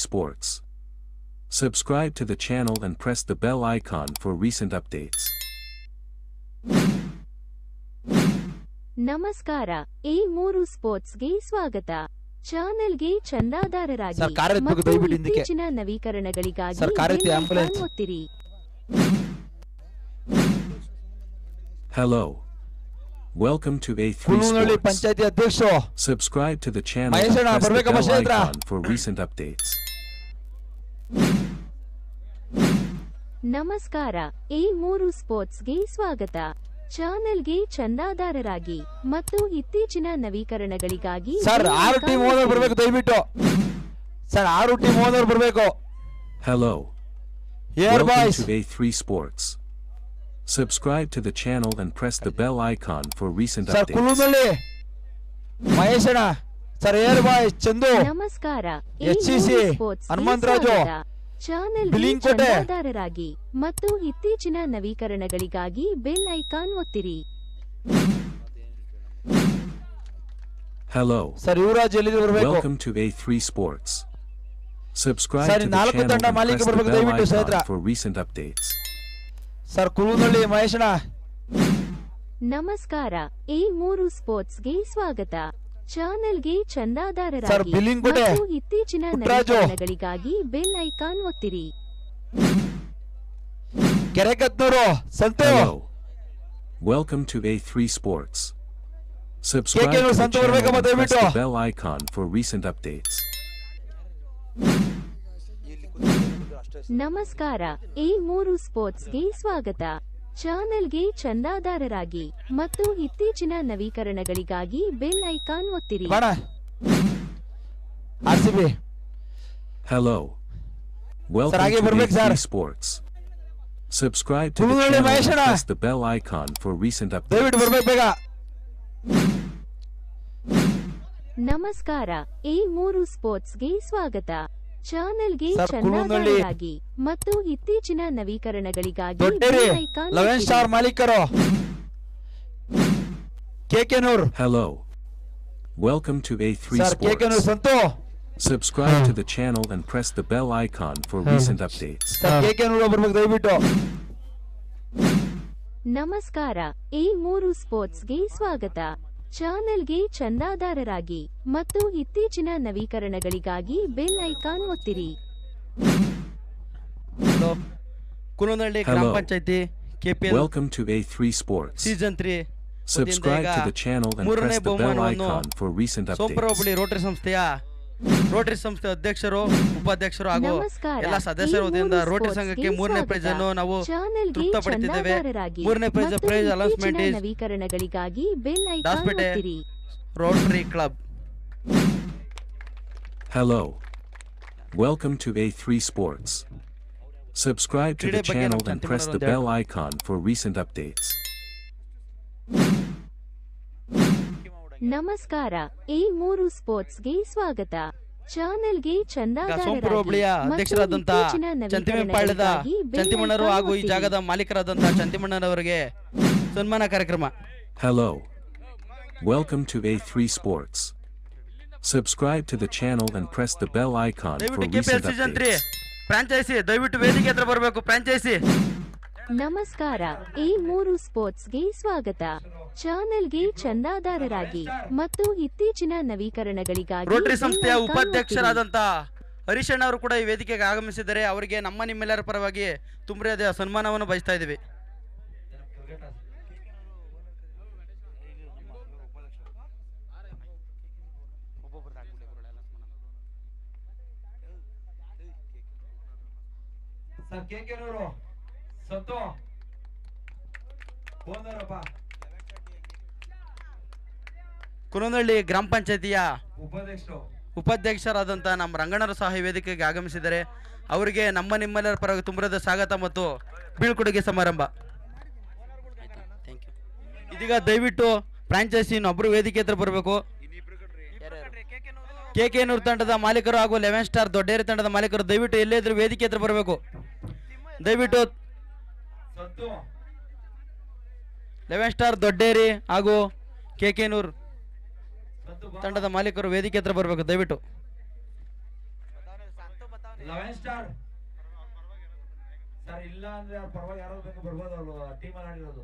Sports. Subscribe to the channel and press the bell icon for recent updates. ನಮಸ್ಕಾರ. A3 ಸ್ಪೋರ್ಟ್ಸ್ಗೆ ಸ್ವಾಗತ. ಚಾನೆಲ್ಗೆ ಚಂದಾದಾರರಾಗಿ ಮತ್ತು ಇತ್ತೀಚಿನ ನವೀಕರಣಗಳಿಗಾಗಿ ಬೆಲ್ ಐಕಾನ್ ಒತ್ತಿರಿ. Hello. Welcome to A3 Sports. Subscribe to the channel and press the bell icon for recent updates. ನಮಸ್ಕಾರ. A3 ಸ್ಪೋರ್ಟ್ಸ್ಗೆ ಸ್ವಾಗತ. ಚಾನೆಲ್ಗೆ ಚಂದಾದಾರರಾಗಿ ಮತ್ತು ಇತ್ತೀಚಿನ ನವೀಕರಣಗಳಿಗಾಗಿ ಆರು ಟೀಮ್ ಓನರ್ ಬರಬೇಕು ದಯವಿಟ್ಟು ಸರ್ 6 ಟೀಮ್ ಓನರ್ ಬರಬೇಕು. Hello. Welcome to A3 Sports. Subscribe to the channel and press the bell icon for recent sir updates. ಕುಲುನಲ್ಲಿ ಮಹೇಶಣ್ಣ ಸರ್ ಏರ್ ಬಾಯ್ಸ್ ಚಂದು ನಮಸ್ಕಾರ. HCC ಹನುಮಂತರಾಜು ಚಾನೆಲ್ಗೆ ಚಂದಾದಾರರಾಗಿ ಮತ್ತು ಇತ್ತೀಚಿನ ನವೀಕರಣಗಳಿಗಾಗಿ ಬೆಲ್ ಐಕಾನ್ ಒತ್ತಿರಿ. Hello. ಸರ್ ಯುವರಾಜ್ ಎಲ್ಲಿ ಬರಬೇಕು. Welcome to A3 Sports. Subscribe sir to the ನಾಲ್ಕು channel ತಂಡ and ಮಾಲೀಕ press the ಬರಬೇಕು bell ದಯವಿಟ್ಟು icon ಸಹೋದರ. for recent updates. ಸರ್ ಕುಲುನಲ್ಲಿ ಮಹೇಶಣ್ಣ ನಮಸ್ಕಾರ. A3 ಸ್ಪೋರ್ಟ್ಸ್ಗೆ ಸ್ವಾಗತ. ಚಾನೆಲ್ಗೆ ಸರ್ ಚಂದಾದಾರರಾಗಿ ಬಿಲ್ಲಿಂಗ್ ಕೋಟೆ ಮತ್ತು ಇತ್ತೀಚಿನ ಪುಟ್ಟರಾಜು. ನವೀಕರಣಗಳಿಗಾಗಿ ಬೆಲ್ ಐಕಾನ್ ಒತ್ತಿರಿ. ಕೆರೆಕತ್ನೂರು Santu Hello. Welcome to A3 Sports. Subscribe to the Santu channel ಬರಬೇಕಮ್ಮ and press ದಯವಿಟ್ಟು. the bell icon for recent updates. ನಮಸ್ಕಾರ. A3 ಸ್ಪೋರ್ಟ್ಸ್ಗೆ ಸ್ವಾಗತ. ಚಾನೆಲ್ಗೆ ಚಂದಾದಾರರಾಗಿ ಮತ್ತು ಇತ್ತೀಚಿನ ನವೀಕರಣಗಳಿಗಾಗಿ ಬೆಲ್ ಐಕಾನ್ ಒತ್ತಿರಿ. ಬಾಣ RCB Hello. Welcome Sir, ಆಗೆ to ಬರ್ಬೇಕು A3 sir. Sports. Subscribe to the ಕುಲುನಲ್ಲಿ channel and ಮಹೇಶಣ್ಣ. press the bell icon for recent ದಯವಿಟ್ಟು updates. ಬರ್ಬೇಕು ಬೇಗ. ನಮಸ್ಕಾರ. A3 ಸ್ಪೋರ್ಟ್ಸ್ಗೆ ಸ್ವಾಗತ. ಚಾನೆಲ್ಗೆ ಸರ್, ಕುಲುನಲ್ಲಿ ಚಂದಾದಾರರಾಗಿ ಮತ್ತು ಇತ್ತೀಚಿನ ನವೀಕರಣಗಳಿಗಾಗಿ ದೊಡ್ಡೇರಿ ಬೆಲ್ ಐಕಾನ್ 11 ಒತ್ತಿರಿ. ಸ್ಟಾರ್ ಮಾಲೀಕರು KK Hello. Welcome to A3 sir KK Sports. Santu Subscribe to the channel and press the bell icon for recent updates. Sir KK ಬರ್ಬೇಕು ದಯವಿಟ್ಟು. ನಮಸ್ಕಾರ. A3 ಸ್ಪೋರ್ಟ್ಸ್ಗೆ ಸ್ವಾಗತ. ಚಾನೆಲ್ಗೆ ಚಂದಾದಾರರಾಗಿ ಮತ್ತು ಇತ್ತೀಚಿನ ನವೀಕರಣಗಳಿಗಾಗಿ ಬೆಲ್ ಐಕಾನ್ ಒತ್ತಿರಿ. ಕುಲನಹಳ್ಳಿ Hello. ಗ್ರಾಮ ಪಂಚಾಯತಿ KPL Welcome to A3 Sports. Season 3 Subscribe to the channel and ಮೂರನೇ press the bell ಬಹುಮಾನವನ್ನು icon for recent updates. Sompurahobli rotary ಸಂಸ್ಥೆ ಅಧ್ಯಕ್ಷರು ಉಪಾಧ್ಯಕ್ಷರು ಹಾಗೂ ನಮಸ್ಕಾರ. ಎಲ್ಲ ಸದಸ್ಯರ ವತಿಯಿಂದ A3 ರೋಟರಿ ಸ್ಪೋರ್ಟ್ಸ್ಗೆ ಸಂಘಕ್ಕೆ 3ನೇ ಪ್ರೈಸ್ ಅನ್ನು ನಾವು ಚಾನೆಲ್ಗೆ ತೃಪ್ತಪಡಿಸಿದ್ದೇವೆ. ಚಂದಾದಾರರಾಗಿ 3ನೇ ಪ್ರೈಸ್ ಮತ್ತು ಅನೌನ್ಸ್ಮೆಂಟ್ ಇತ್ತೀಚಿನ ಇಸ್ ನವೀಕರಣಗಳಿಗಾಗಿ ಬೆಲ್ ಐಕಾನ್ ದಾಸಪೇಟೆ ಒತ್ತಿರಿ. Rotary club. Hello. Welcome to A3 Sports. Subscribe to the ಕ್ರೀಡೆ ಬಗ್ಗೆ channel ನಾವು and press the ಚಂತಿಮಣ್ಣರು bell icon for recent updates. ನಮಸ್ಕಾರ. A3 ಸ್ಪೋರ್ಟ್ಸ್ಗೆ ಸ್ವಾಗತ. ಚಾನೆಲ್ಗೆ ಸೋಂಪುರ ಚಂದಾದಾರರಾಗಿ ಹೋಬಳಿಯ ಮತ್ತು ಅಧ್ಯಕ್ಷರಾದಂತ ಇತ್ತೀಚಿನ ಚಂತಿಮಪಾಳ್ಯದ ನವೀಕರಣಗಳಿಗಾಗಿ ಬೆಲ್ ಚಂತಿಮಣ್ಣರು ಐಕಾನ್ ಹಾಗೂ ಈ ಒತ್ತಿರಿ. ಜಾಗದ ಮಾಲೀಕರಾದಂತ ಚಂತಿಮಣ್ಣನವರಿಗೆ ಸನ್ಮಾನ ಕಾರ್ಯಕ್ರಮ. Hello. Welcome to A3 Sports. Subscribe to the channel and press the bell icon for ದಯವಿಟ್ಟು KPL recent season 3 updates. Franchise ದಯವಿಟ್ಟು ವೇದಿಕೆ ಹತ್ರ ಬರಬೇಕು. ಫ್ರಾಂಚೈಸಿ ನಮಸ್ಕಾರ. A3 ಸ್ಪೋರ್ಟ್ಸ್ಗೆ ಸ್ವಾಗತ. ಚಾನೆಲ್ಗೆ ಚಂದಾದಾರರಾಗಿ ಮತ್ತು ಇತ್ತೀಚಿನ ನವೀಕರಣಗಳಿಗಾಗಿ ರೋಟರಿ ಬೆಲ್ ಸಂಸ್ಥೆಯ ಐಕಾನ್ ಒತ್ತಿರಿ. ಉಪಾಧ್ಯಕ್ಷರಾದಂತ ಹರೀಶಣ್ಣ ಅವರು ಕೂಡ ಈ ವೇದಿಕೆಗೆ ಆಗಮಿಸಿದ್ದಾರೆ. ಅವರಿಗೆ ನಮ್ಮ ನಿಮ್ಮೆಲ್ಲರ ಪರವಾಗಿ ತುಂಬುರದ ಸನ್ಮಾನವನ್ನು ಬಯಸ್ತಾ ಇದ್ದೀವಿ. ಕುನನಹಳ್ಳಿ ಗ್ರಾಮ ಪಂಚಾಯತಿಯ ಉಪಾಧ್ಯಕ್ಷರಾದಂಥ ನಮ್ಮ ರಂಗಣ್ಣರು ಸಹ ಈ ವೇದಿಕೆಗೆ ಆಗಮಿಸಿದ್ದಾರೆ. ಅವರಿಗೆ ನಮ್ಮ ನಿಮ್ಮೆಲ್ಲರ ಪರವಾಗಿ ತುಂಬರದ ಸ್ವಾಗತ ಮತ್ತು ಬೀಳ್ಕೊಡುಗೆ ಸಮಾರಂಭ. ಇದೀಗ ದಯವಿಟ್ಟು ಫ್ರಾಂಚೈಸಿ ಇನ್ನೊಬ್ಬರು ವೇದಿಕೆ ಹತ್ರ ಬರಬೇಕು. KK ತಂಡದ ಮಾಲೀಕರು ಹಾಗೂ 11 ಸ್ಟಾರ್ ದೊಡ್ಡೇರಿ ತಂಡದ ಮಾಲೀಕರು ದಯವಿಟ್ಟು ಎಲ್ಲೇ ಇದ್ರು ವೇದಿಕೆ ಹತ್ರ ಬರಬೇಕು. ದಯವಿಟ್ಟು 11 ಸ್ಟಾರ್ ದೊಡ್ಡೇರಿ ಹಾಗೂ KK ತಂಡದ ಮಾಲೀಕರು ವೇದಿಕೆ ಹತ್ರ ಬರಬೇಕು ದಯವಿಟ್ಟು. 11 ಸ್ಟಾರ್ ಸರ್ ಇಲ್ಲ ಅಂದ್ರೆ ಅವ್ರ ಪರವಾಗಿ ಯಾರು ಬೇಕು ಬರ್ಬೋದು ಅವರು ಟೀಮ್ ಅಲ್ಲಿ ಆಡಿರೋದು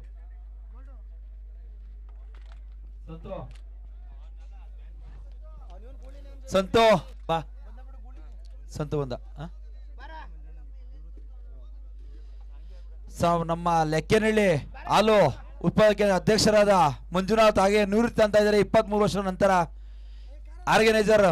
ಸಂತೋ ಬಾ ಸಂತು ಬಂದ ನಮ್ಮ ಲೆಕ್ಕೇನಹಳ್ಳಿ ಹಾಲು ಉತ್ಪಾದಕ ಅಧ್ಯಕ್ಷರಾದ ಮಂಜುನಾಥ್ ಹಾಗೆ ನಿವೃತ್ತಿ ಅಂತ ಇದ್ದಾರೆ 23 ವರ್ಷದ ನಂತರ ಆರ್ಗನೈಸರ್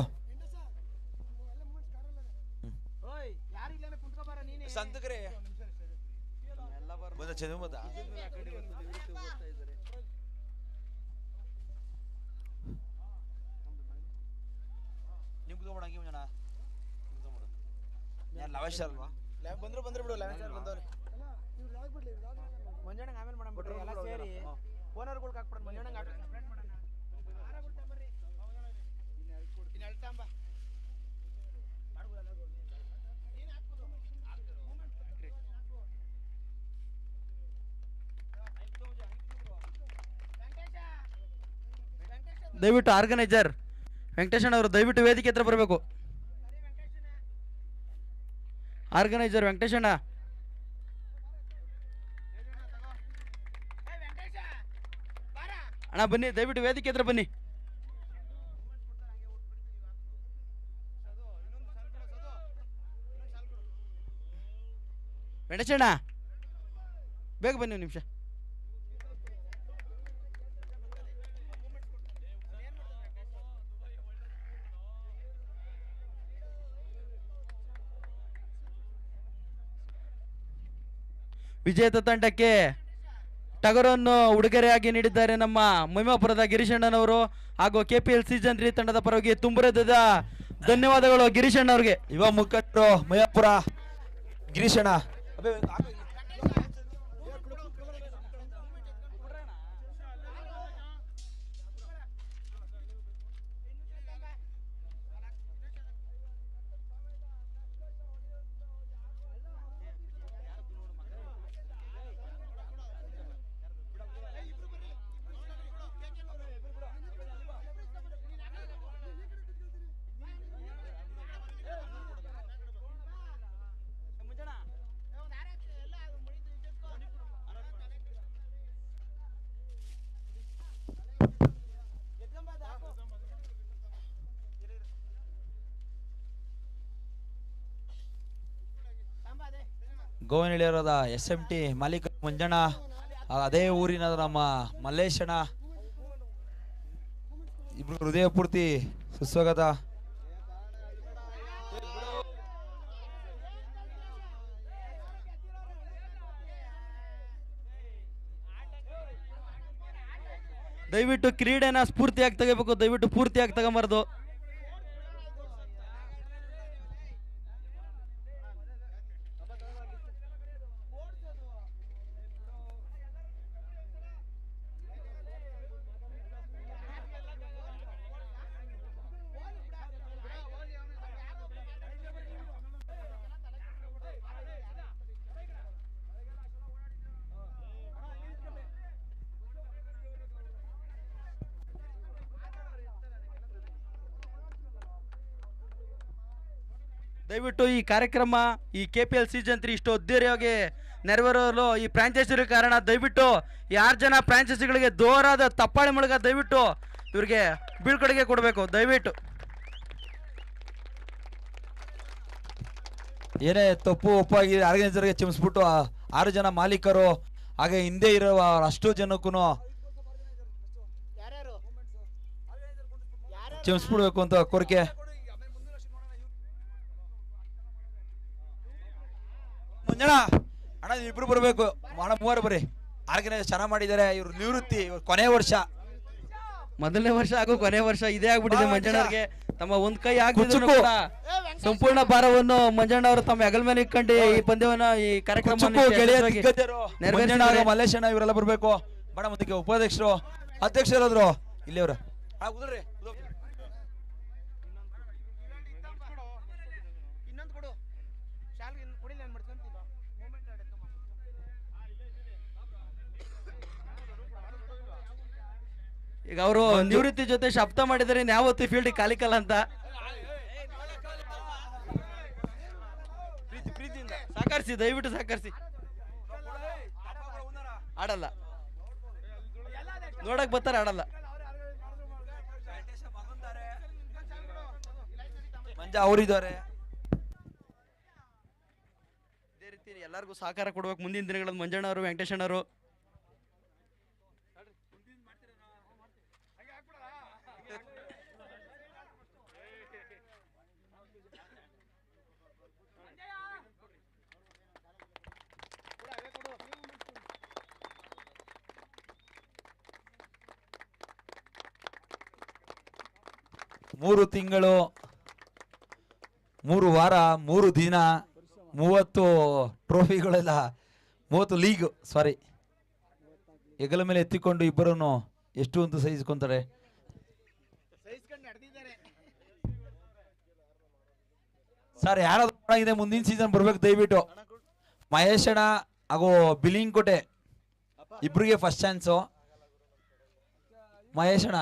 ಬಂದ್ರು ಬಿಡು ಮಂಜಣ್ಣಂಗೆ ಆಮೇಲೆ ಮಾಡಮ್ ಬಿಡ್ರಿ ಎಲ್ಲ ಸೇರಿ ಓನರ್ಗಳಿಗೆ ಹಾಕ್ಬಿಡೋಣ ಮಂಜಣ್ಣಂಗೆ ದಯವಿಟ್ಟು ಆರ್ಗನೈಸರ್ ವೆಂಕಟೇಶಣ್ಣ ಅವರು ದಯವಿಟ್ಟು ವೇದಿಕೆ ಹತ್ರ ಬರಬೇಕು. ಆರ್ಗನೈಸರ್ ವೆಂಕಟೇಶಣ್ಣ ಅಣ್ಣ ಬನ್ನಿ, ದಯವಿಟ್ಟು ವೇದಿಕೆ ಹತ್ರ ಬನ್ನಿ. ವೆಂಕಟೇಶಣ್ಣ ಬೇಗ ಬನ್ನಿ ಒಂದು ನಿಮಿಷ. ವಿಜೇತ ತಂಡಕ್ಕೆ ಟಗರನ್ನು ಉಡುಗೊರೆಯಾಗಿ ನೀಡಿದ್ದಾರೆ ನಮ್ಮ ಮೈಮಾಪುರದ ಗಿರೀಶಣ್ಣನವರು ಹಾಗೂ KPL ಸೀಸನ್ 3 ತಂಡದ ಪರವಾಗಿ ತುಂಬುರದ ಧನ್ಯವಾದಗಳು ಗಿರೀಶಣ್ಣ ಅವರಿಗೆ. ಯುವ ಮುಖಂಡರು ಮೈಮಾಪುರ ಗಿರೀಶಣ್ಣ. ಗೋವನಹಳ್ಳಿಯವರಾದ SMT ಮಾಲೀಕ ಮಂಜಣ್ಣ, ಅದೇ ಊರಿನ ನಮ್ಮ ಮಲ್ಲೇಶಣ್ಣ, ಇಬ್ರು ಹೃದಯ ಪೂರ್ತಿ ಸುಸ್ವಾಗತ. ದಯವಿಟ್ಟು ಕ್ರೀಡೆನ ಸ್ಫೂರ್ತಿಯಾಗಿ ತಗೋಬೇಕು, ದಯವಿಟ್ಟು ಪೂರ್ತಿಯಾಗಿ ತಗೊಂಬಾರ್ದು. ದಯವಿಟ್ಟು ಈ ಕಾರ್ಯಕ್ರಮ ಈ KPL ಸೀಸನ್ 3 ಇಷ್ಟು ಅದ್ದೂರಿಯಾಗಿ ನೆರವೇರಲು ಈ ಫ್ರಾಂಚೈಸಿ ಕಾರಣ. ದಯವಿಟ್ಟು 6 ಜನ ಫ್ರಾಂಚೈಸಿಗಳಿಗೆ ದೋರಾದ ತಪ್ಪಾಳಿ ಮೂಲಕ ದಯವಿಟ್ಟು ಇವ್ರಿಗೆ ಬೀಳ್ಕೊಡುಗೆ ಕೊಡಬೇಕು. ದಯವಿಟ್ಟು ಏನೇ ತಪ್ಪು ಒಪ್ಪಾಗಿ ಆರ್ಗನೈಸರ್ಗೆ ಚಿಮ್ಸ್ಬಿಟ್ಟು 6 ಜನ ಮಾಲೀಕರು ಹಾಗೆ ಹಿಂದೆ ಇರುವ ಅಷ್ಟು ಜನಕ್ಕೂ ಚಿಮ್ಸ್ಬಿಡ್ಬೇಕು ಅಂತ ಕೋರಿಕೆ. ಮಂಜಣ್ಣ ಅಣ್ಣ ನೀವು ಇಬ್ರು ಬರಬೇಕು, ಅಣ್ಣ 3 ಬರ್ರಿ. ಆರ್ಗನೈಸರ್ ಚೆನ್ನಾಗಿ ಮಾಡಿದ್ದಾರೆ. ಇವ್ರು ನಿವೃತ್ತಿ, ಇವ್ರು ಕೊನೆ ವರ್ಷ, ಮೊದಲನೇ ವರ್ಷ ಹಾಗೂ ಕೊನೆ ವರ್ಷ ಇದೇ ಆಗ್ಬಿಟ್ಟಿದೆ ಮಂಜಣ್ಣವ್ರಿಗೆ. ತಮ್ಮ ಒಂದ್ ಕೈ ಆಗಿದ್ರು ಕೂಡ ಸಂಪೂರ್ಣ ಭಾರವನ್ನು ಮಂಜಣ್ಣ ಅವರು ತಮ್ಮ ಹೆಗಲ ಮೇಲೆ ಇಟ್ಕೊಂಡು ಈ ಪಂದ್ಯವನ್ನ ಈ ಕಾರ್ಯಕ್ರಮ ಮಲ್ಲೇಶಣ್ಣ ಇವರೆಲ್ಲ ಬರ್ಬೇಕು. ಬಡ ಮುದ್ದಕ್ಕೆ ಉಪಾಧ್ಯಕ್ಷರು ಅಧ್ಯಕ್ಷರಾದ್ರು ಇಲ್ಲಿ ಅವ್ರ ಈಗ ಅವರು ನಿವೃತ್ತಿ ಜೊತೆ ಶಬ್ದ ಮಾಡಿದರೆ ಯಾವತ್ತು ಫೀಲ್ಡ್ ಖಾಲಿಕಲ್ಲ ಅಂತ. ಸಹಕರಿಸಿ, ದಯವಿಟ್ಟು ಸಹಕರಿಸಿ. ಆಡಲ್ಲ, ನೋಡಕ್ ಬರ್ತಾರೆ, ಆಡಲ್ಲ. ಮಂಜ ಅವರಿದ್ದಾರೆ. ಇದೇ ರೀತಿ ಎಲ್ಲರಿಗೂ ಸಹಕಾರ ಕೊಡ್ಬೇಕು ಮುಂದಿನ ದಿನಗಳಲ್ಲಿ. ಮಂಜಣ್ಣವರು, ವೆಂಕಟೇಶಣ್ಣವರು. ಮೂರು ತಿಂಗಳು, 3 ವಾರ, 3 ದಿನ, 30 ಟ್ರೋಫಿಗಳೆಲ್ಲ, 30 ಲೀಗ್, ಸಾರಿ, ಹೆಗಲ ಮೇಲೆ ಎತ್ತಿಕೊಂಡು ಇಬ್ಬರನ್ನು ಎಷ್ಟು ಅಂತ ಸಹಿಸ್ಕೊಂತಾರೆ. ಸರ್ ಯಾರಾದ್ರೂ ಮುಂದಿನ ಸೀಸನ್ ಬರ್ಬೇಕು ದಯವಿಟ್ಟು. ಮಹೇಶ್ ಅಣ್ಣ ಹಾಗೂ ಬಿಲಿಂಗ್ ಕೋಟೆ ಇಬ್ರಿಗೆ ಫಸ್ಟ್ ಚಾನ್ಸು. ಮಹೇಶ್ ಅಣ್ಣ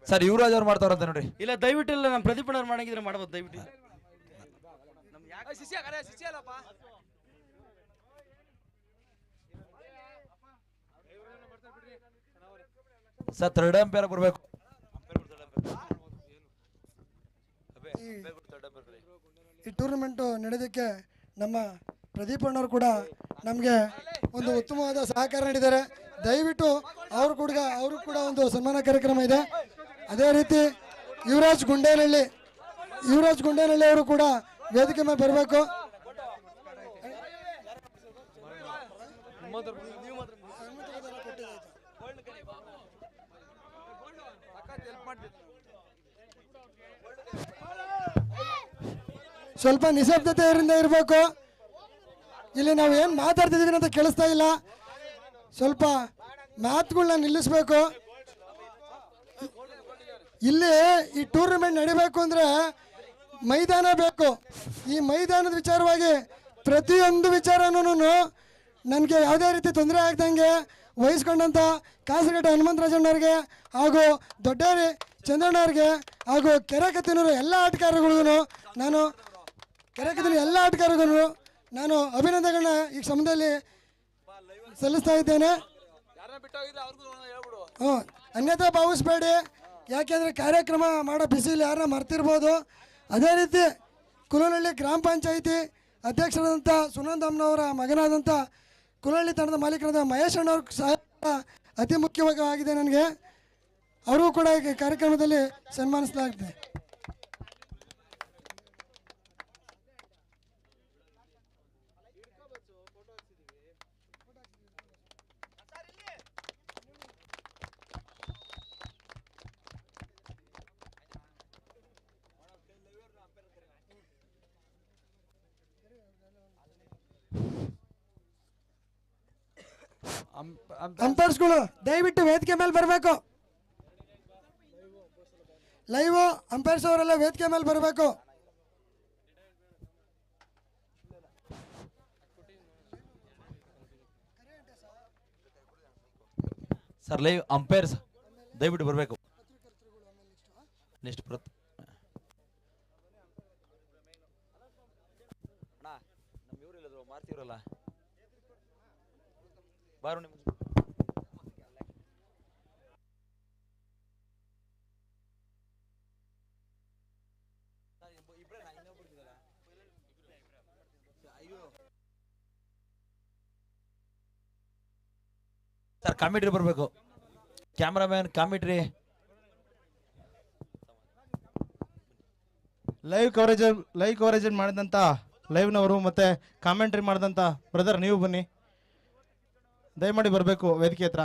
ಸರ್ ಯುವರಾಜ್ ಅವ್ರು ಮಾಡ್ತಾರಂತ ನೋಡ್ರಿ. ಇಲ್ಲ ದಯವಿಟ್ಟು, ಇಲ್ಲ ನಮ್ಮ ಪ್ರದೀಪ್ ಅವ್ರು ಮಾಡಂಗಿದ್ರೆ ಮಾಡ್ಬೋದು ದಯವಿಟ್ಟು. ಸರ್ ಥರ್ಡ್ ಅಂಪೈರ್ ಬರ್ಬೇಕು. ಈ ಟೂರ್ನಮೆಂಟು ನಡೆಯೋದಕ್ಕೆ ನಮ್ಮ ಪ್ರದೀಪ್ ಅಣ್ಣವ್ರು ಕೂಡ ನಮಗೆ ಒಂದು ಉತ್ತಮವಾದ ಸಹಕಾರ ನೀಡಿದ್ದಾರೆ. ದಯವಿಟ್ಟು ಅವರು ಕೂಡ ಒಂದು ಸನ್ಮಾನ ಕಾರ್ಯಕ್ರಮ ಇದೆ. ಅದೇ ರೀತಿ ಯುವರಾಜ್ ಗುಂಡೇನಹಳ್ಳಿ ಅವರು ಕೂಡ ವೇದಿಕೆ ಮೇಲೆ ಬರಬೇಕು. ಸ್ವಲ್ಪ ನಿಶಬ್ದತೆಯಿಂದ ಇರಬೇಕು. ಇಲ್ಲಿ ನಾವು ಏನು ಮಾತಾಡ್ತಿದ್ದೀವಿ ಅಂತ ಕೇಳಿಸ್ತಾ ಇಲ್ಲ. ಸ್ವಲ್ಪ ಮಾತುಗಳನ್ನ ನಿಲ್ಲಿಸಬೇಕು. ಇಲ್ಲಿ ಈ ಟೂರ್ನಮೆಂಟ್ ನಡಿಬೇಕು ಅಂದರೆ ಮೈದಾನ ಬೇಕು. ಈ ಮೈದಾನದ ವಿಚಾರವಾಗಿ ಪ್ರತಿಯೊಂದು ವಿಚಾರನೂ ನನಗೆ ಯಾವುದೇ ರೀತಿ ತೊಂದರೆ ಆಗ್ದಂಗೆ ವಹಿಸ್ಕೊಂಡಂಥ ಕಾಸರಗಟ್ಟೆ ಹನುಮಂತರಾಜಣ್ಣವ್ರಿಗೆ ಹಾಗೂ ದೊಡ್ಡೇರಿ ಚಂದ್ರಣ್ಣವ್ರಿಗೆ ಹಾಗೂ ಕೆರೆಕತ್ತಿನೂರು ಎಲ್ಲ ಆಟಗಾರರಿಗೂ ನಾನು ಅಭಿನಂದನೆಗಳನ್ನ ಈ ಸಮಯದಲ್ಲಿ ಸಲ್ಲಿಸ್ತಾ ಇದ್ದೇನೆ. ಅನ್ಯತಾ ಭಾವಿಸ್ಬೇಡಿ, ಯಾಕೆಂದರೆ ಕಾರ್ಯಕ್ರಮ ಮಾಡೋ ಬಿಸಿಲಿ ಯಾರನ್ನ ಮರ್ತಿರ್ಬೋದು. ಅದೇ ರೀತಿ ಕುಲನಹಳ್ಳಿ ಗ್ರಾಮ ಪಂಚಾಯಿತಿ ಅಧ್ಯಕ್ಷರಾದಂಥ ಸುನಂದಮ್ಮನವರ ಮಗನಾದಂಥ ಕುಲನಹಳ್ಳಿ ತಂಡದ ಮಾಲೀಕರಾದ ಮಹೇಶ್ ಅಣ್ಣವ್ರ ಸಹ ಅತಿ ಮುಖ್ಯವಾಗಿದೆ ನನಗೆ. ಅವರು ಕೂಡ ಈ ಕಾರ್ಯಕ್ರಮದಲ್ಲಿ ಸನ್ಮಾನಿಸಲಾಗಿದೆ. ಅಂಪೈರ್ಸ್ಗಳು ದಯವಿಟ್ಟು ವೇದಿಕೆ ಮೇಲೆ ಬರಬೇಕು. ಲೈವ್ ಅಂಪೈರ್ಸ್ ಅವರೆಲ್ಲ ವೇದಿಕೆ ಮೇಲೆ ಬರಬೇಕು. ಸರ್ ಲೈವ್ ಅಂಪೈರ್ಸ್ ದಯವಿಟ್ಟು ಬರಬೇಕು. ನೆಕ್ಸ್ಟ್ ನಮ್ಮ ಇವರಿಲ್ಲ ಮಾರ್ತಿವ್ರಲ್ಲ ಬಾರು ನಿಮ್ಮ ಸರ್ ಕಾಮಿಟ್ರಿ ಬರಬೇಕು. ಕ್ಯಾಮ್ರಾಮ್ಯಾನ್ ಕಾಮಿಟ್ರಿ ಲೈವ್ ಕವರೇಜ್ ಮಾಡಿದಂಥ ಲೈವ್ನವರು ಮತ್ತು ಕಾಮೆಂಟ್ರಿ ಮಾಡಿದಂಥ ಬ್ರದರ್ ನೀವು ಬನ್ನಿ, ದಯಮಾಡಿ ಬರಬೇಕು ವೇದಿಕೆ ಹತ್ರ.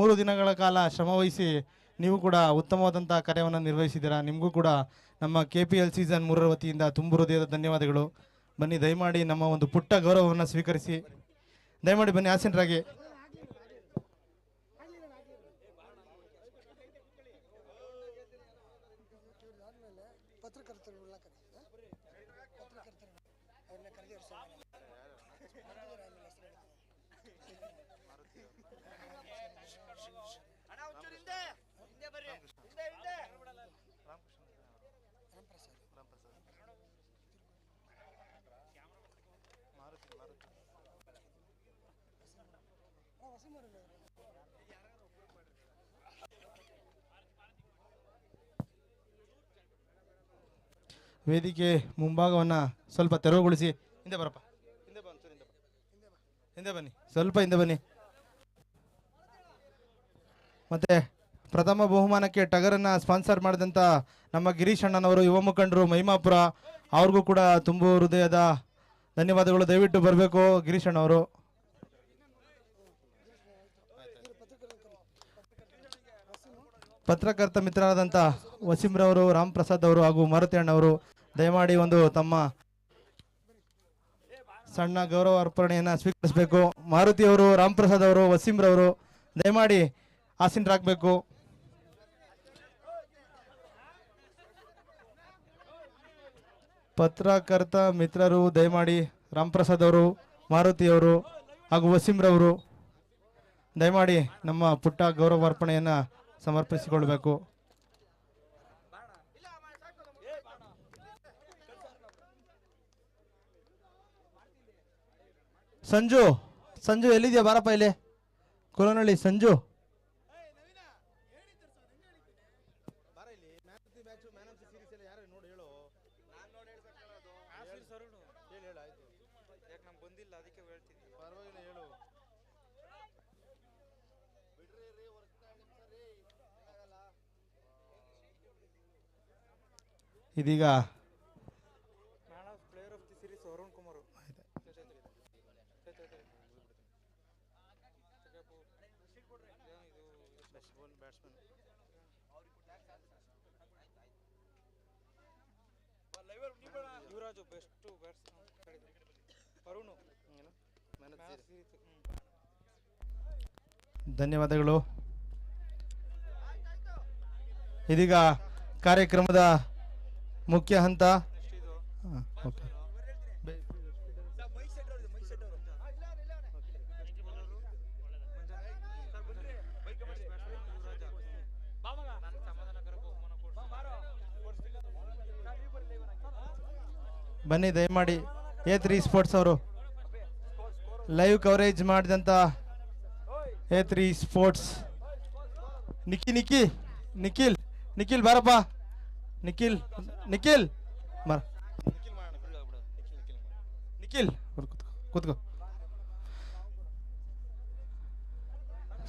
3 ದಿನಗಳ ಕಾಲ ಶ್ರಮವಹಿಸಿ ನೀವು ಕೂಡ ಉತ್ತಮವಾದಂಥ ಕಾರ್ಯವನ್ನು ನಿರ್ವಹಿಸಿದ್ದೀರಾ. ನಿಮಗೂ ಕೂಡ ನಮ್ಮ KPL ಸೀಸನ್ 3 ವತಿಯಿಂದ ತುಂಬ ಹೃದಯದ ಧನ್ಯವಾದಗಳು. ಬನ್ನಿ, ದಯಮಾಡಿ ನಮ್ಮ ಒಂದು ಪುಟ್ಟ ಗೌರವವನ್ನು ಸ್ವೀಕರಿಸಿ ದಯಮಾಡಿ ಬನ್ನಿ ಆಸೀನರಾಗಿ. ವೇದಿಕೆ ಮುಂಭಾಗವನ್ನು ಸ್ವಲ್ಪ ತೆರವುಗೊಳಿಸಿ. ಹಿಂದೆ ಬರಪ್ಪ, ಹಿಂದೆ ಬನ್ನಿ, ಸ್ವಲ್ಪ ಹಿಂದೆ ಬನ್ನಿ. ಮತ್ತೆ ಪ್ರಥಮ ಬಹುಮಾನಕ್ಕೆ ಟಗರನ್ನು ಸ್ಪಾನ್ಸರ್ ಮಾಡಿದಂಥ ನಮ್ಮ ಗಿರೀಶ್ ಅಣ್ಣನವರು, ಯುವ ಮುಖಂಡರು ಮಹಿಮಾಪುರ, ಅವ್ರಿಗೂ ಕೂಡ ತುಂಬ ಹೃದಯದ ಧನ್ಯವಾದಗಳು. ದಯವಿಟ್ಟು ಬರಬೇಕು ಗಿರೀಶ್ ಅಣ್ಣವರು. ಪತ್ರಕರ್ತ ಮಿತ್ರರಾದಂಥ ವಸೀಮ್ರವರು, ರಾಮ್ ಪ್ರಸಾದ್ ಅವರು ಹಾಗೂ ಮಾರುತಿ ಅಣ್ಣವರು ದಯಮಾಡಿ ಒಂದು ತಮ್ಮ ಸಣ್ಣ ಗೌರವ ಅರ್ಪಣೆಯನ್ನು ಸ್ವೀಕರಿಸಬೇಕು. ಮಾರುತಿ ಅವರು, ರಾಮ್ ಪ್ರಸಾದ್ ಅವರು, ವಸೀಮ್ರವರು ದಯಮಾಡಿ ಆಸೀನರಾಗಬೇಕು. ಪತ್ರಕರ್ತ ಮಿತ್ರರು ದಯಮಾಡಿ ರಾಮ್ ಪ್ರಸಾದ್ ಅವರು, ಮಾರುತಿ ಅವರು ಹಾಗೂ ವಸೀಮ್ರವರು ದಯಮಾಡಿ ನಮ್ಮ ಪುಟ್ಟ ಗೌರವಾರ್ಪಣೆಯನ್ನು ಸಮರ್ಪಿಸಿಕೊಳ್ಬೇಕು. ಸಂಜು, ಸಂಜು ಎಲ್ಲಿದೆಯಾ? ಬಾರಪ್ಪ ಇಲ್ಲಿ, ಕುಲನಹಳ್ಳಿ ಸಂಜು. ಇದೀಗ ಧನ್ಯವಾದಗಳು. ಇದೀಗ ಕಾರ್ಯಕ್ರಮದ ಮುಖ್ಯ ಹಂತ. ಬನ್ನಿ ದಯಮಾಡಿ. A3 ಸ್ಪೋರ್ಟ್ಸ್ ಅವರು ಲೈವ್ ಕವರೇಜ್ ಮಾಡಿದಂಥ A3 ಸ್ಪೋರ್ಟ್ಸ್. ನಿಖಿಲ್ ನಿಖಿಲ್ ಬಾರಪ್ಪ. ನಿಖಿಲ್ ಬರ. ನಿಖಿಲ್ ಕೂತ್ಕೋ.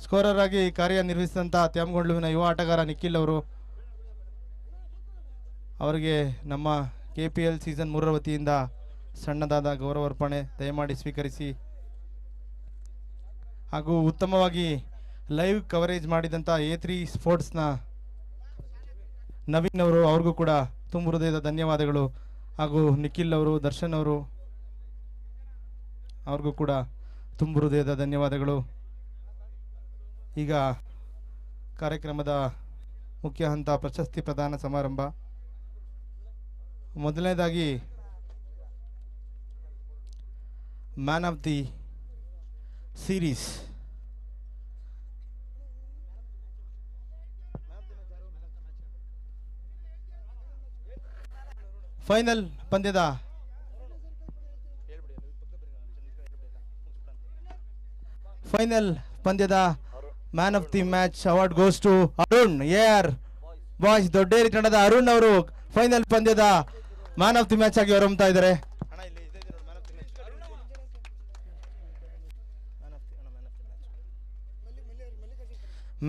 ಸ್ಕೋರರ್ ಆಗಿ ಕಾರ್ಯನಿರ್ವಹಿಸಿದಂಥ ತ್ಯಾಮಗೊಂಡ್ಲುವಿನ ಯುವ ಆಟಗಾರ ನಿಖಿಲ್ ಅವರು, ಅವರಿಗೆ ನಮ್ಮ KPL ಸೀಸನ್ 3 ವತಿಯಿಂದ ಸಣ್ಣದಾದ ಗೌರವಾರ್ಪಣೆ ದಯಮಾಡಿ ಸ್ವೀಕರಿಸಿ. ಹಾಗೂ ಉತ್ತಮವಾಗಿ ಲೈವ್ ಕವರೇಜ್ ಮಾಡಿದಂಥ A3 ಸ್ಪೋರ್ಟ್ಸ್ನ ನವೀನ್ ಅವರು, ಅವ್ರಿಗೂ ಕೂಡ ತುಂಬ ಹೃದಯದ ಧನ್ಯವಾದಗಳು. ಹಾಗೂ ನಿಖಿಲ್ ಅವರು, ದರ್ಶನ್ ಅವರು, ಅವ್ರಿಗೂ ಕೂಡ ತುಂಬ ಹೃದಯದ ಧನ್ಯವಾದಗಳು. ಈಗ ಕಾರ್ಯಕ್ರಮದ ಮುಖ್ಯ ಹಂತ ಪ್ರಶಸ್ತಿ ಪ್ರದಾನ ಸಮಾರಂಭ. ಮೊದಲನೇದಾಗಿ man of the series final ಪಂದ್ಯದ man of the match award goes to Arun. AR boys Dodderi ತಂಡದ ಅರುಣ್ ಅವರು ಫೈನಲ್ ಪಂದ್ಯದ ಮ್ಯಾನ್ ಆಫ್ ದಿ ಮ್ಯಾಚ್ ಆಗಿ ಹೊರಹೊಮ್ಮುತ್ತಾ ಇದ್ದಾರೆ.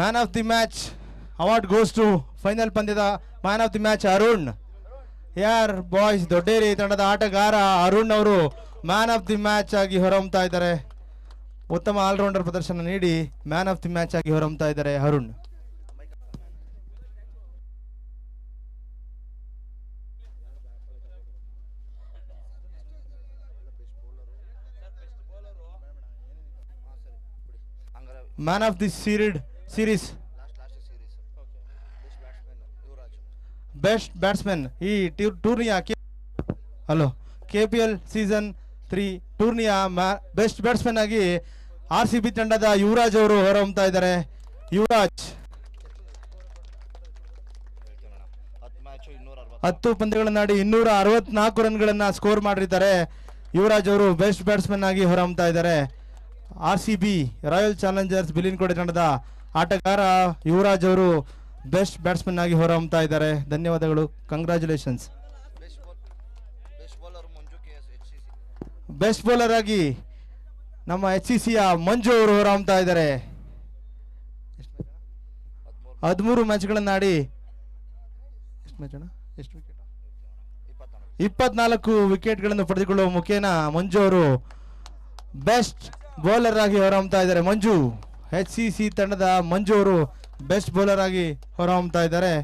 Man of the match award goes to final ಪಂದ್ಯದ man of the match Arun. AR boys Dodderi ತಂಡದ ಆಟಗಾರ ಅರುಣ್ ಅವರು ಮ್ಯಾನ್ ಆಫ್ ದಿ ಮ್ಯಾಚ್ ಆಗಿ ಹೊರಹೊಮ್ಮುತ್ತಾ ಇದ್ದಾರೆ. ಉತ್ತಮ ಆಲ್ರೌಂಡರ್ ಪ್ರದರ್ಶನ ನೀಡಿ ಮ್ಯಾನ್ ಆಫ್ ದಿ ಮ್ಯಾಚ್ ಆಗಿ ಹೊರಹೊಮ್ಮುತ್ತಾ ಇದ್ದಾರೆ Arun. Man of the series best batsman ಈ ಟೂರ್ನಿಯ KPL ಸೀಸನ್ 3 ಟೂರ್ನಿಯ ಬೆಸ್ಟ್ ಬ್ಯಾಟ್ಸ್ಮನ್ ಆಗಿ RCB ತಂಡದ ಯುವರಾಜ್ ಅವರು ಹೊರಹೊಮ್ಮುತ್ತಾ ಇದ್ದಾರೆ. ಯುವರಾಜ್ 10 ಪಂದ್ಯಗಳನ್ನಾಡಿ 264 ರನ್ಗಳನ್ನ ಸ್ಕೋರ್ ಮಾಡಿದ್ದಾರೆ. ಯುವರಾಜ್ ಅವರು ಬೆಸ್ಟ್ ಬ್ಯಾಟ್ಸ್ಮನ್ ಆಗಿ ಹೊರಹೊಮ್ಮುತ್ತಾ ಇದ್ದಾರೆ. RCB ರಾಯಲ್ ಚಾಲೆಂಜರ್ಸ್ ಬಿಲಿನ್ಕೋಟೆ ತಂಡದ ಆಟಗಾರ ಯುವರಾಜ್ ಅವರು ಬೆಸ್ಟ್ ಬ್ಯಾಟ್ಸ್ಮನ್ ಆಗಿ ಹೊರಹೊಮ್ತಾ ಇದ್ದಾರೆ. ಧನ್ಯವಾದಗಳು, ಕಂಗ್ರ್ಯಾಚುಲೇಷನ್ಸ್. ಬೆಸ್ಟ್ ಬೌಲರ್ ಆಗಿ ನಮ್ಮ HCCಯ ಮಂಜು ಅವರು ಹೊರಹೊಮ್ತಾ ಇದ್ದಾರೆ. 13 ಮ್ಯಾಚ್ಗಳನ್ನಾಡಿ 24 ವಿಕೆಟ್ಗಳನ್ನು ಪಡೆದುಕೊಳ್ಳುವ ಮುಖೇನ ಮಂಜು ಅವರು ಬೆಸ್ಟ್ ಬೌಲರ್ ಆಗಿ ಹೊರಹೊಮ್ತಾ ಇದ್ದಾರೆ. ಮಂಜು, HCC ತಂಡದ ಮಂಜು ಅವರು ಬೆಸ್ಟ್ ಬೌಲರ್ ಆಗಿ ಹೊರಹೊಮ್ತಾ ಇದ್ದಾರೆ.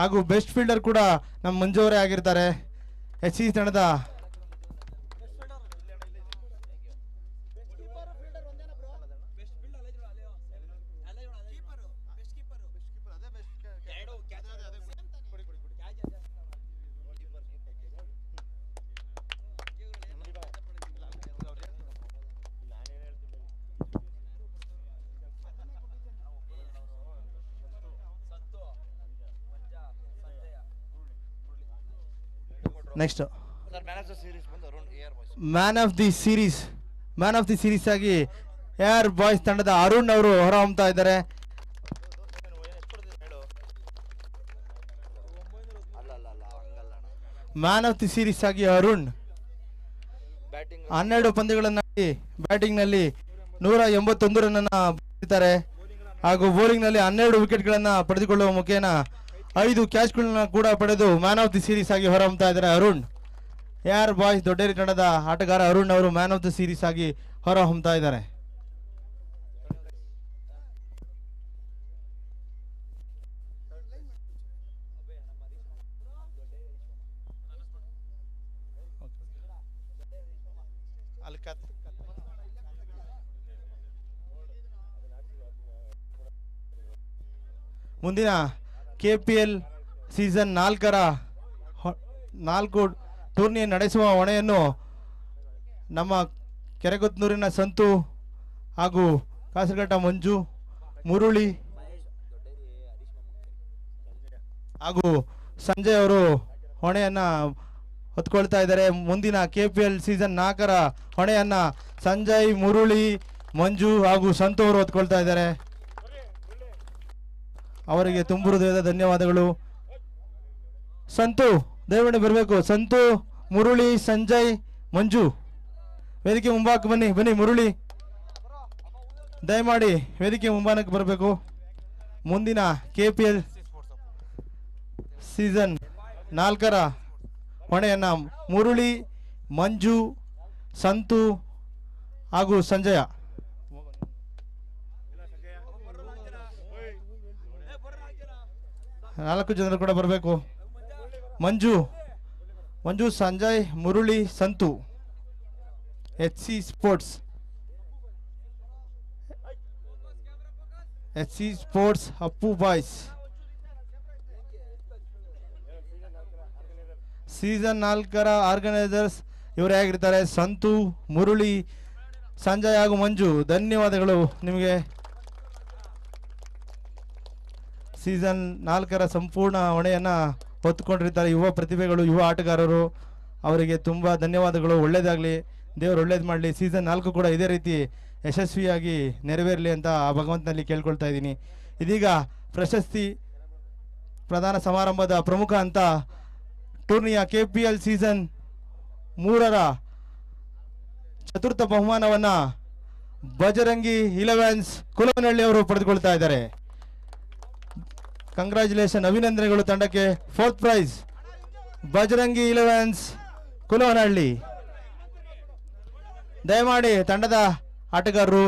ಹಾಗೂ ಬೆಸ್ಟ್ ಫೀಲ್ಡರ್ ಕೂಡ ನಮ್ಮ ಮಂಜು ಅವರೇ ಆಗಿರ್ತಾರೆ. HCC ತಂಡದ next man of the series ಆಗಿ AR ಬಾಯ್ಸ್ ತಂಡದ ಅರುಣ್ ಅವರು ಹೊರಹೊಮ್ತಾ ಇದ್ದಾರೆ. ಮ್ಯಾನ್ ಆಫ್ ದಿ ಸೀರೀಸ್ ಆಗಿ ಅರುಣ್ 12 ಪಂದ್ಯಗಳನ್ನಾಡಿ ಬ್ಯಾಟಿಂಗ್ ನಲ್ಲಿ 181 ರನ್ ಅನ್ನ ಬರೆದಿದ್ದಾರೆ. ಹಾಗೂ ಬೌಲಿಂಗ್ ನಲ್ಲಿ 12 ವಿಕೆಟ್ಗಳನ್ನ ಪಡೆದುಕೊಳ್ಳುವ ಮುಖೇನ 5 ಕ್ಯಾಚ್ಗಳನ್ನ ಕೂಡ ಪಡೆದು ಮ್ಯಾನ್ ಆಫ್ ದಿ ಸೀರೀಸ್ ಆಗಿ ಹೊರಹೊಮ್ತಾ ಇದ್ದಾರೆ ಅರುಣ್. AR ಬಾಯ್ಸ್ ದೊಡ್ಡೇರಿ ತಂಡದ ಆಟಗಾರ ಅರುಣ್ ಅವರು ಮ್ಯಾನ್ ಆಫ್ ದಿ ಸೀರೀಸ್ ಆಗಿ ಹೊರಹೊಮ್ತಾ ಇದ್ದಾರೆ. ಮುಂದಿನ KPL ಸೀಸನ್ 4 ಟೂರ್ನಿ ನಡೆಸುವ ಹೊಣೆಯನ್ನು ನಮ್ಮ ಕೆರೆಕೊತ್ನೂರಿನ ಸಂತು ಹಾಗೂ ಕಾಸರಘಟ್ಟ ಮಂಜು, ಮುರುಳಿ ಹಾಗೂ ಸಂಜಯ್ ಅವರು ಹೊಣೆಯನ್ನು ಹೊತ್ಕೊಳ್ತಾ ಇದ್ದಾರೆ. ಮುಂದಿನ KPL ಸೀಸನ್ 4 ಹೊಣೆಯನ್ನು ಸಂಜಯ್, ಮುರುಳಿ, ಮಂಜು ಹಾಗೂ ಸಂತು ಅವರು ಹೊತ್ಕೊಳ್ತಾ ಇದ್ದಾರೆ. ಅವರಿಗೆ ತುಂಬು ಹೃದಯದ ಧನ್ಯವಾದಗಳು. ಸಂತು ದಯವಿಟ್ಟು ಬರಬೇಕು. ಸಂತು, ಮುರುಳಿ, ಸಂಜಯ್, ಮಂಜು ವೇದಿಕೆ ಮುಂಭಾಗಕ್ಕೆ ಬನ್ನಿ. ಮುರುಳಿ ದಯಮಾಡಿ ವೇದಿಕೆ ಮುಂಭಾಗಕ್ಕೆ ಬರಬೇಕು. ಮುಂದಿನ KPL ಸೀಸನ್ 4 ಹೊಣೆಯನ್ನು ಮುರುಳಿ, ಮಂಜು, ಸಂತು ಹಾಗೂ ಸಂಜಯ 4 ಜನರು ಕೂಡ ಬರಬೇಕು. Manju, Sanjay, Murali, Santhu. HC sports Appu boys season 4 organisers ಇವರೇ ಆಗಿರ್ತಾರೆ. ಸಂತು, ಮುರುಳಿ, ಸಂಜಯ್ ಹಾಗೂ ಮಂಜು, ಧನ್ಯವಾದಗಳು ನಿಮಗೆ. ಸೀಸನ್ 4 ಸಂಪೂರ್ಣ ಹೊಣೆಯನ್ನು ಹೊತ್ತುಕೊಂಡಿರ್ತಾರೆ ಯುವ ಪ್ರತಿಭೆಗಳು, ಯುವ ಆಟಗಾರರು. ಅವರಿಗೆ ತುಂಬ ಧನ್ಯವಾದಗಳು. ಒಳ್ಳೆಯದಾಗಲಿ, ದೇವರು ಒಳ್ಳೇದು ಮಾಡಲಿ. ಸೀಸನ್ 4 ಕೂಡ ಇದೇ ರೀತಿ ಯಶಸ್ವಿಯಾಗಿ ನೆರವೇರಲಿ ಅಂತ ಆ ಭಗವಂತನಲ್ಲಿ ಕೇಳ್ಕೊಳ್ತಾ ಇದ್ದೀನಿ. ಇದೀಗ ಪ್ರಶಸ್ತಿ ಪ್ರದಾನ ಸಮಾರಂಭದ ಪ್ರಮುಖ ಅಂತ ಟೂರ್ನಿಯ KPL ಸೀಸನ್ 3 ಚತುರ್ಥ ಬಹುಮಾನವನ್ನು ಬಜರಂಗಿ 11 ಕುಲವನಹಳ್ಳಿ ಅವರು ಪಡೆದುಕೊಳ್ತಾ ಇದ್ದಾರೆ. ಕಂಗ್ರ್ಯಾಚುಲೇಷನ್, ಅಭಿನಂದನೆಗಳು ತಂಡಕ್ಕೆ. 4th price Bajrangi 11 ಕುಲವನಹಳ್ಳಿ. ದಯಮಾಡಿ ತಂಡದ ಆಟಗಾರರು,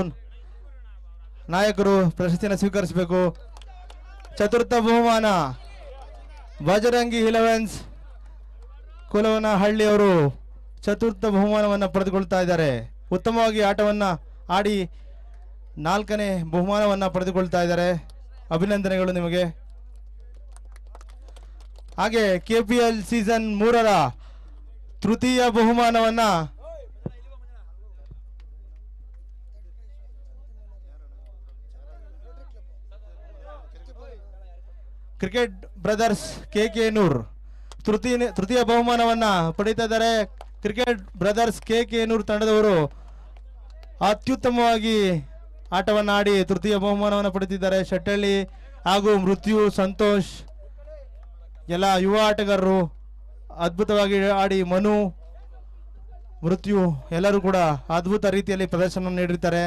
ನಾಯಕರು ಪ್ರಶಸ್ತಿಯನ್ನು ಸ್ವೀಕರಿಸಬೇಕು. ಚತುರ್ಥ ಬಹುಮಾನ ಬಜರಂಗಿ 11 ಕುಲವನಹಳ್ಳಿ ಅವರು ಚತುರ್ಥ ಬಹುಮಾನವನ್ನು ಪಡೆದುಕೊಳ್ತಾ ಇದ್ದಾರೆ. ಉತ್ತಮವಾಗಿ ಆಟವನ್ನು ಆಡಿ 4ನೇ ಬಹುಮಾನವನ್ನು ಪಡೆದುಕೊಳ್ತಾ ಇದ್ದಾರೆ. ಅಭಿನಂದನೆಗಳು ನಿಮಗೆ. ಹಾಗೆ KPL ಸೀಸನ್ 3 ತೃತೀಯ ಬಹುಮಾನವನ್ನು ಕ್ರಿಕೆಟ್ ಬ್ರದರ್ಸ್ KK ನೂರ್ ತೃತೀಯ ಬಹುಮಾನವನ್ನ ಪಡೀತಾ ಇದ್ದಾರೆ. ಕ್ರಿಕೆಟ್ ಬ್ರದರ್ಸ್ KK ತಂಡದವರು ಅತ್ಯುತ್ತಮವಾಗಿ ಆಟವನ್ನು ಆಡಿ ತೃತೀಯ ಬಹುಮಾನವನ್ನು ಪಡೆದಿದ್ದಾರೆ. ಶೆಟ್ಟಳ್ಳಿ ಹಾಗೂ ಮೃತ್ಯು, ಸಂತೋಷ್ ಎಲ್ಲ ಯುವ ಆಟಗಾರರು ಅದ್ಭುತವಾಗಿ ಆಡಿ, ಮನು, ಮೃತ್ಯು ಎಲ್ಲರೂ ಕೂಡ ಅದ್ಭುತ ರೀತಿಯಲ್ಲಿ ಪ್ರದರ್ಶನ ನೀಡಿರ್ತಾರೆ.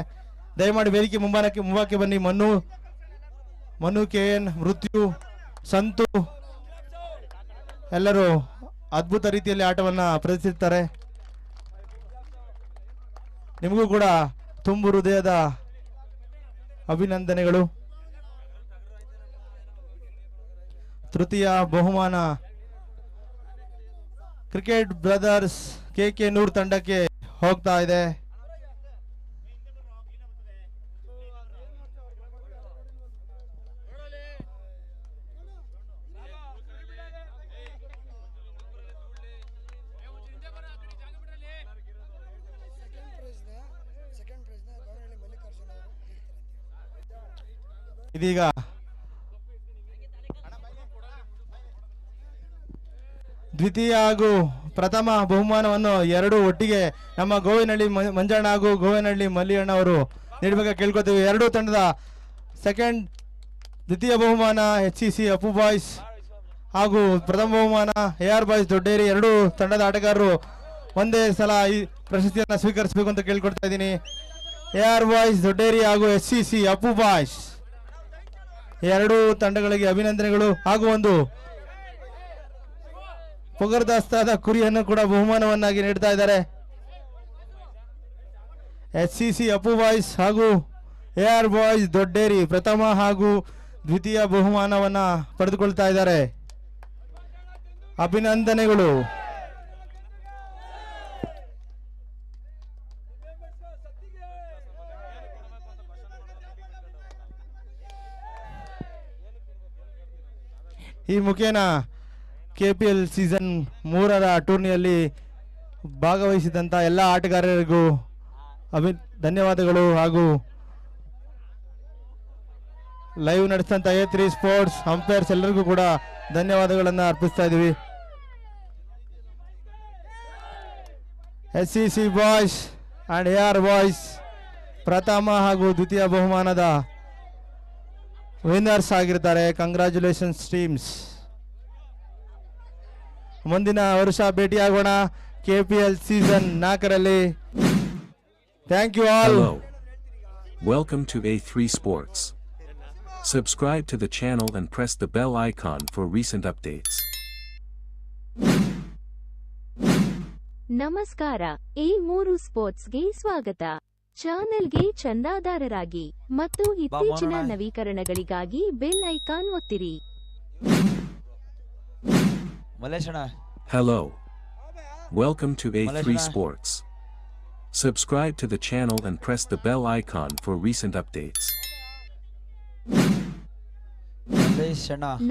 ದಯಮಾಡಿ ವೇದಿಕೆ ಮುಂಭಾಗಕ್ಕೆ ಬನ್ನಿ. ಮನು KN, ಮೃತ್ಯು, ಸಂತು ಎಲ್ಲರೂ ಅದ್ಭುತ ರೀತಿಯಲ್ಲಿ ಆಟವನ್ನು ಪ್ರದರ್ಶಿಸುತ್ತಾರೆ. ನಿಮಗೂ ಕೂಡ ತುಂಬು ಹೃದಯದ ಅಭಿನಂದನೆಗಳು. ತೃತೀಯ ಬಹುಮಾನ ಕ್ರಿಕೆಟ್ ಬ್ರದರ್ಸ್ KK ತಂಡಕ್ಕೆ ಹೋಗ್ತಾ ಇದೆ. ಇದೀಗ ದ್ವಿತೀಯ ಹಾಗೂ ಪ್ರಥಮ ಬಹುಮಾನವನ್ನು ಎರಡು ಒಟ್ಟಿಗೆ ನಮ್ಮ ಗೋವಿನಹಳ್ಳಿ ಮಂಜಣ್ಣ ಹಾಗೂ ಗೋವಿನಹಳ್ಳಿ ಮಲ್ಲಿಯಣ್ಣ ಅವರು ನೀಡಬೇಕಾಗಿ ಕೇಳ್ಕೊತೀವಿ. ಎರಡೂ ತಂಡದ ದ್ವಿತೀಯ ಬಹುಮಾನ HCC ಅಪ್ಪು ಬಾಯ್ಸ್ ಹಾಗೂ ಪ್ರಥಮ ಬಹುಮಾನ AR ಬಾಯ್ಸ್ ದೊಡ್ಡೇರಿ. ಎರಡೂ ತಂಡದ ಆಟಗಾರರು ಒಂದೇ ಸಲ ಈ ಪ್ರಶಸ್ತಿಯನ್ನು ಸ್ವೀಕರಿಸಬೇಕು ಅಂತ ಕೇಳ್ಕೊಡ್ತಾ ಇದ್ದೀನಿ. AR ಬಾಯ್ಸ್ ದೊಡ್ಡೇರಿ ಹಾಗೂ HCC ಅಪ್ಪು ಬಾಯ್ಸ್ ಎರಡೂ ತಂಡಗಳಿಗೆ ಅಭಿನಂದನೆಗಳು. ಹಾಗೂ ಒಂದು ಪೊಗರ್ದಾಸ್ತಾದ ಕುರಿಯನ್ನು ಕೂಡ ಬಹುಮಾನವನ್ನಾಗಿ ನೀಡ್ತಾ ಇದ್ದಾರೆ. HCC ಅಪ್ಪು ಬಾಯ್ಸ್ ಹಾಗೂ AR ಬಾಯ್ಸ್ ದೊಡ್ಡೇರಿ ಪ್ರಥಮ ಹಾಗೂ ದ್ವಿತೀಯ ಬಹುಮಾನವನ್ನ ಪಡೆದುಕೊಳ್ತಾ ಇದ್ದಾರೆ. ಅಭಿನಂದನೆಗಳು. ಈ ಮುಖೇನ KPL ಸೀಸನ್ 3ರ ಟೂರ್ನಿಯಲ್ಲಿ ಭಾಗವಹಿಸಿದಂಥ ಎಲ್ಲ ಆಟಗಾರರಿಗೂ ಧನ್ಯವಾದಗಳು. ಹಾಗೂ ಲೈವ್ ನಡೆಸಿದಂಥ A3 ಸ್ಪೋರ್ಟ್ಸ್ ಅಂಪೈರ್ಸ್ ಎಲ್ಲರಿಗೂ ಕೂಡ ಧನ್ಯವಾದಗಳನ್ನು ಅರ್ಪಿಸ್ತಾ ಇದ್ದೀವಿ. HCC boys and AR boys ಪ್ರಥಮ ಹಾಗೂ ದ್ವಿತೀಯ ಬಹುಮಾನದ ವಿನ್ನರ್ಸ್ ಆಗಿರ್ತಾರೆ. Congratulations teams. ಮುಂದಿನ ವರ್ಷ ಭೇಟಿಯಾಗೋಣ KPL ಸೀಸನ್ 4ರಲ್ಲಿ. Thank you all. Hello. Welcome to A3 Sports. Subscribe to the channel and press the bell icon for recent updates. ನಮಸ್ಕಾರ. A3 ಸ್ಪೋರ್ಟ್ಸ್ಗೆ ಸ್ವಾಗತ. ಚಾನೆಲ್ಗೆ ಚಂದಾದಾರರಾಗಿ ಮತ್ತು ಇತ್ತೀಚಿನ ನವೀಕರಣಗಳಿಗಾಗಿ ಬೆಲ್ ಐಕಾನ್ ಒತ್ತಿರಿ. Hello. Welcome to A3 Sports. Subscribe to the channel and press the bell icon for recent updates.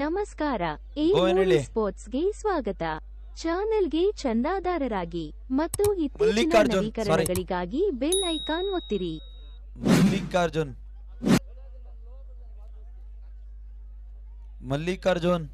ನಮಸ್ಕಾರ. A3 ಸ್ಪೋರ್ಟ್ಸ್ಗೆ ಸ್ವಾಗತ. ಚಾನೆಲ್ಗೆ ಚಂದಾದಾರರಾಗಿ ಮತ್ತು ಇತ್ತೀಚಿನ ನವೀಕರಣಗಳಿಗಾಗಿ ಬೆಲ್ ಐಕಾನ್ ಒತ್ತಿರಿ. ಮಲ್ಲಿಕಾರ್ಜುನ್